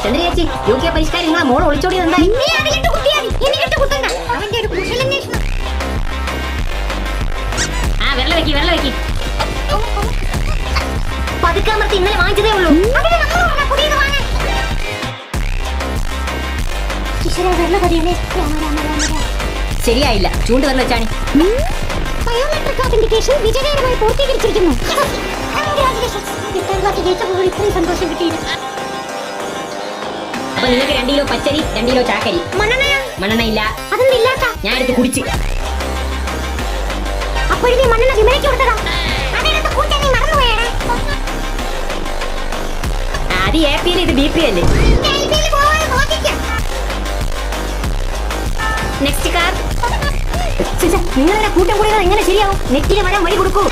ചന്ദ്ര ചേച്ചി യു.കെ. പരിഷ്കാരം നിങ്ങളെ മോള് ഒളിച്ചോടിയത് എന്തായി? വെള്ളം വെക്കി പതുക്കാമർത്തി ഇന്നലെ വാങ്ങിച്ചതേ ഉള്ളൂ. ശരിയായില്ല, ചൂണ്ട് തന്നെ വെച്ചാണ്. ബയോമെട്രിക് ഓതന്റിക്കേഷൻ വിജയകരമായി പൂർത്തീകരിച്ചിരിക്കുന്നു. സന്തോഷം കിട്ടിയില്ല. അപ്പൊ നിങ്ങൾക്ക് 2 കിലോ പച്ചരി, 2 കിലോ ചാക്കരി. മണ്ണെണ്ണ ഇല്ല. അതൊന്നും ഇല്ലാത്ത ഞാൻ എടുത്ത് കുടിച്ച്. അപ്പോഴേ മണ്ണെണ്ണ വിമലയ്ക്ക് കൊടുത്തതാ. അത് APL, ഇത് BPL. Next car. നിങ്ങളെ കൂട്ടം കൂടിയത് എങ്ങനെ ശരിയാവും? നെറ്റിലെ വരാൻ വഴി കൊടുക്കൂ.